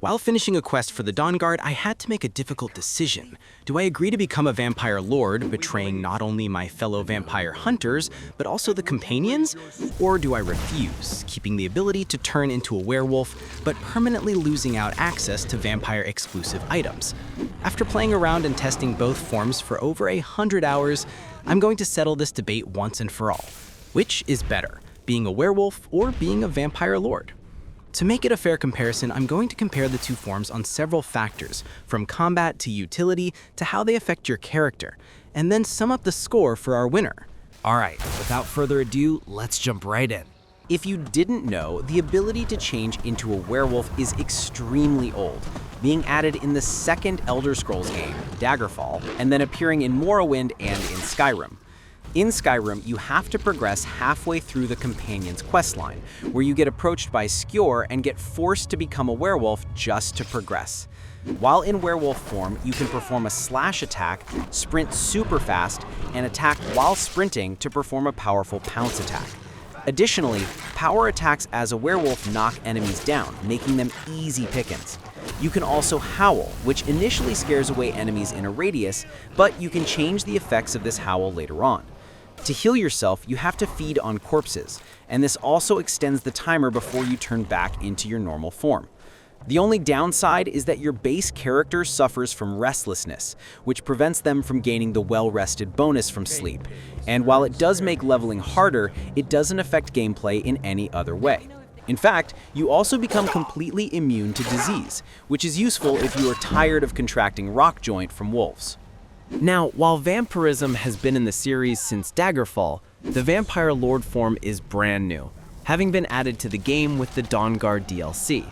While finishing a quest for the Dawnguard, I had to make a difficult decision. Do I agree to become a vampire lord, betraying not only my fellow vampire hunters, but also the companions? Or do I refuse, keeping the ability to turn into a werewolf, but permanently losing out access to vampire-exclusive items? After playing around and testing both forms for over 100 hours, I'm going to settle this debate once and for all. Which is better, being a werewolf or being a vampire lord? To make it a fair comparison, I'm going to compare the two forms on several factors, from combat to utility to how they affect your character, and then sum up the score for our winner. Alright, without further ado, let's jump right in. If you didn't know, the ability to change into a werewolf is extremely old, being added in the second Elder Scrolls game, Daggerfall, and then appearing in Morrowind and in Skyrim. In Skyrim, you have to progress halfway through the companion's questline, where you get approached by Skjor and get forced to become a werewolf just to progress. While in werewolf form, you can perform a slash attack, sprint super fast, and attack while sprinting to perform a powerful pounce attack. Additionally, power attacks as a werewolf knock enemies down, making them easy pickings. You can also howl, which initially scares away enemies in a radius, but you can change the effects of this howl later on. To heal yourself, you have to feed on corpses, and this also extends the timer before you turn back into your normal form. The only downside is that your base character suffers from restlessness, which prevents them from gaining the well-rested bonus from sleep. And while it does make leveling harder, it doesn't affect gameplay in any other way. In fact, you also become completely immune to disease, which is useful if you are tired of contracting rock joint from wolves. Now, while vampirism has been in the series since Daggerfall, the Vampire Lord form is brand new, having been added to the game with the Dawnguard DLC.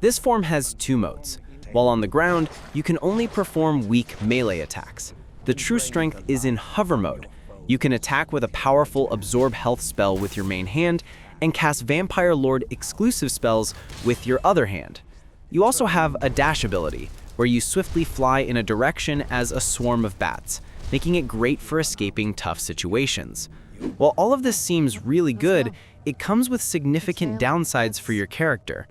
This form has two modes. While on the ground, you can only perform weak melee attacks. The true strength is in hover mode. You can attack with a powerful absorb health spell with your main hand and cast Vampire Lord exclusive spells with your other hand. You also have a dash ability, where you swiftly fly in a direction as a swarm of bats, making it great for escaping tough situations. While all of this seems really good, it comes with significant downsides for your character.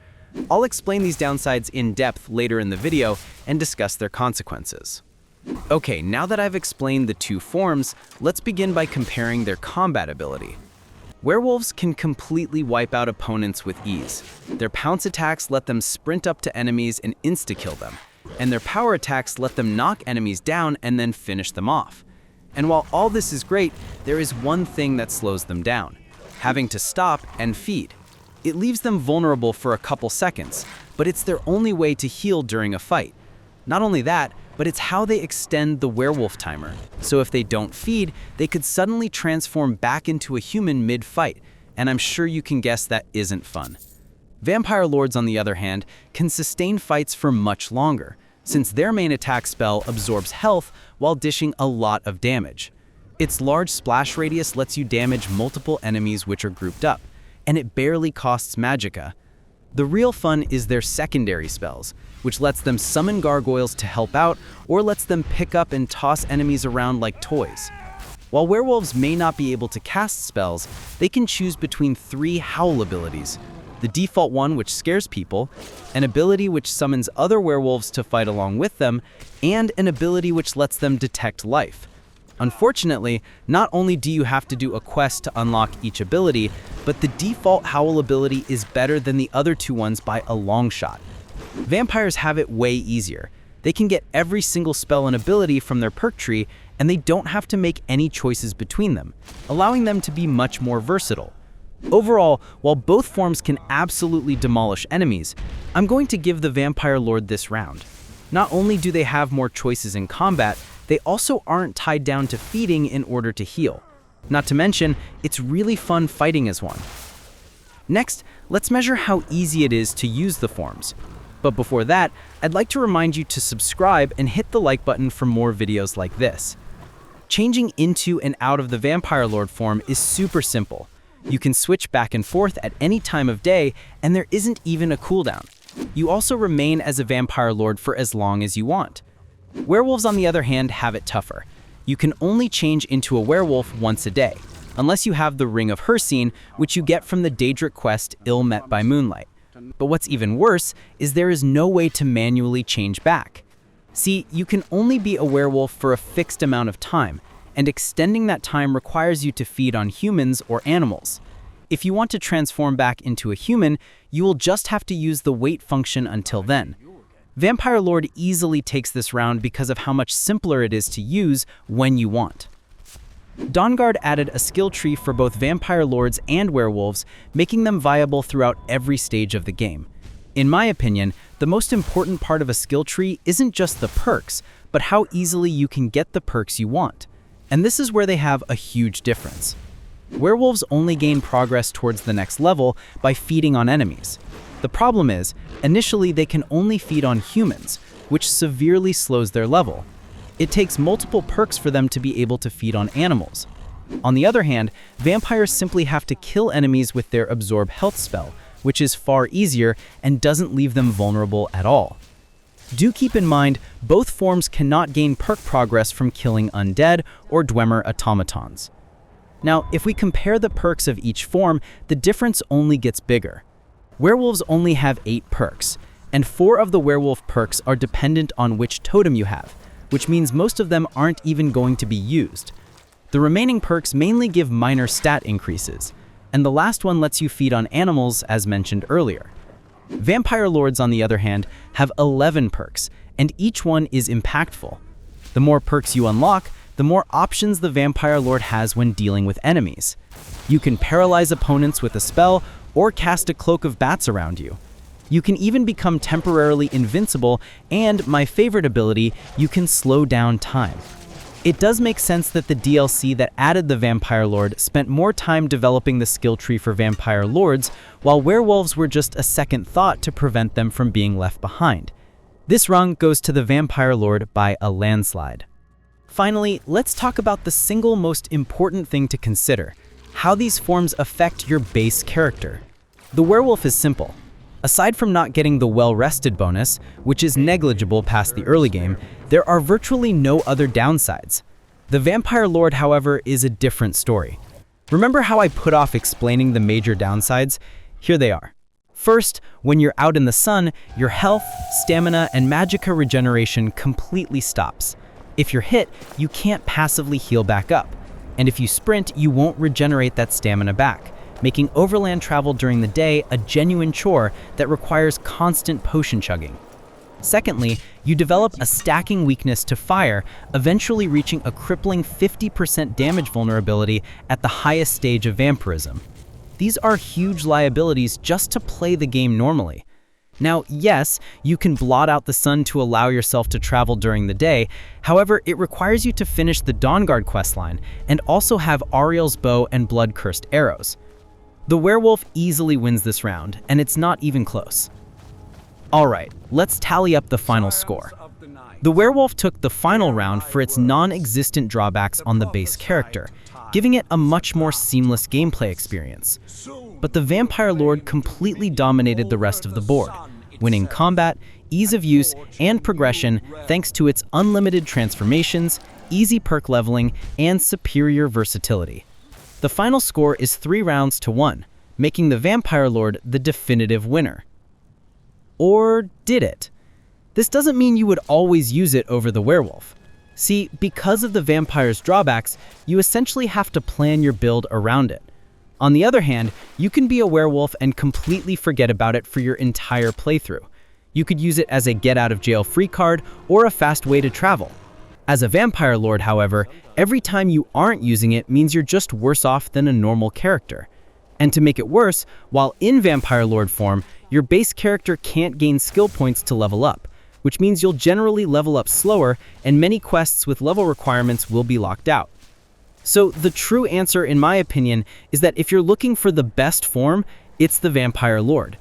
I'll explain these downsides in depth later in the video and discuss their consequences. Okay, now that I've explained the two forms, let's begin by comparing their combat ability. Werewolves can completely wipe out opponents with ease. Their pounce attacks let them sprint up to enemies and insta-kill them, and their power attacks let them knock enemies down and then finish them off. And while all this is great, there is one thing that slows them down: having to stop and feed. It leaves them vulnerable for a couple seconds, but it's their only way to heal during a fight. Not only that, but it's how they extend the werewolf timer. So if they don't feed, they could suddenly transform back into a human mid-fight, and I'm sure you can guess that isn't fun. Vampire Lords, on the other hand, can sustain fights for much longer, since their main attack spell absorbs health while dishing a lot of damage. Its large splash radius lets you damage multiple enemies which are grouped up, and it barely costs magicka. The real fun is their secondary spells, which lets them summon gargoyles to help out or lets them pick up and toss enemies around like toys. While werewolves may not be able to cast spells, they can choose between 3 howl abilities. The default one, which scares people, an ability which summons other werewolves to fight along with them, and an ability which lets them detect life. Unfortunately, not only do you have to do a quest to unlock each ability, but the default howl ability is better than the other 2 ones by a long shot. Vampires have it way easier. They can get every single spell and ability from their perk tree, and they don't have to make any choices between them, allowing them to be much more versatile. Overall, while both forms can absolutely demolish enemies, I'm going to give the Vampire Lord this round. Not only do they have more choices in combat, they also aren't tied down to feeding in order to heal. Not to mention, it's really fun fighting as one. Next, let's measure how easy it is to use the forms. But before that, I'd like to remind you to subscribe and hit the like button for more videos like this. Changing into and out of the Vampire Lord form is super simple. You can switch back and forth at any time of day, and there isn't even a cooldown. You also remain as a Vampire Lord for as long as you want. Werewolves, on the other hand, have it tougher. You can only change into a werewolf once a day, unless you have the Ring of Hircine, which you get from the Daedric quest Ill Met by Moonlight. But what's even worse is there is no way to manually change back. See, you can only be a werewolf for a fixed amount of time, and extending that time requires you to feed on humans or animals. If you want to transform back into a human, you will just have to use the wait function until then. Vampire Lord easily takes this round because of how much simpler it is to use when you want. Dawnguard added a skill tree for both Vampire Lords and Werewolves, making them viable throughout every stage of the game. In my opinion, the most important part of a skill tree isn't just the perks, but how easily you can get the perks you want. And this is where they have a huge difference. Werewolves only gain progress towards the next level by feeding on enemies. The problem is, initially they can only feed on humans, which severely slows their level. It takes multiple perks for them to be able to feed on animals. On the other hand, vampires simply have to kill enemies with their absorb health spell, which is far easier and doesn't leave them vulnerable at all. Do keep in mind, both forms cannot gain perk progress from killing undead or Dwemer automatons. Now, if we compare the perks of each form, the difference only gets bigger. Werewolves only have 8 perks, and 4 of the werewolf perks are dependent on which totem you have, which means most of them aren't even going to be used. The remaining perks mainly give minor stat increases, and the last one lets you feed on animals, as mentioned earlier. Vampire Lords, on the other hand, have 11 perks, and each one is impactful. The more perks you unlock, the more options the Vampire Lord has when dealing with enemies. You can paralyze opponents with a spell or cast a cloak of bats around you. You can even become temporarily invincible, and my favorite ability, you can slow down time. It does make sense that the DLC that added the Vampire Lord spent more time developing the skill tree for Vampire Lords, while werewolves were just a second thought to prevent them from being left behind. This rung goes to the Vampire Lord by a landslide. Finally, let's talk about the single most important thing to consider: how these forms affect your base character. The werewolf is simple. Aside from not getting the well-rested bonus, which is negligible past the early game, there are virtually no other downsides. The Vampire Lord, however, is a different story. Remember how I put off explaining the major downsides? Here they are. First, when you're out in the sun, your health, stamina, and magicka regeneration completely stops. If you're hit, you can't passively heal back up. And if you sprint, you won't regenerate that stamina back, making overland travel during the day a genuine chore that requires constant potion chugging. Secondly, you develop a stacking weakness to fire, eventually reaching a crippling 50% damage vulnerability at the highest stage of vampirism. These are huge liabilities just to play the game normally. Now, yes, you can blot out the sun to allow yourself to travel during the day. However, it requires you to finish the Dawnguard questline and also have Ariel's bow and blood-cursed arrows. The werewolf easily wins this round, and it's not even close. Alright, let's tally up the final score. The werewolf took the final round for its non-existent drawbacks on the base character, giving it a much more seamless gameplay experience. But the Vampire Lord completely dominated the rest of the board, winning combat, ease of use, and progression thanks to its unlimited transformations, easy perk leveling, and superior versatility. The final score is 3 rounds to 1, making the Vampire Lord the definitive winner. Or did it? This doesn't mean you would always use it over the werewolf. See, because of the vampire's drawbacks, you essentially have to plan your build around it. On the other hand, you can be a werewolf and completely forget about it for your entire playthrough. You could use it as a get-out-of-jail-free card or a fast way to travel. As a Vampire Lord, however, every time you aren't using it means you're just worse off than a normal character. And to make it worse, while in Vampire Lord form, your base character can't gain skill points to level up, which means you'll generally level up slower, and many quests with level requirements will be locked out. So the true answer, in my opinion, is that if you're looking for the best form, it's the Vampire Lord.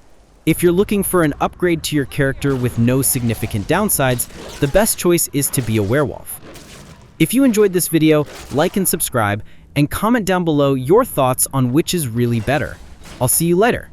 If you're looking for an upgrade to your character with no significant downsides, the best choice is to be a werewolf. If you enjoyed this video, like and subscribe, and comment down below your thoughts on which is really better. I'll see you later.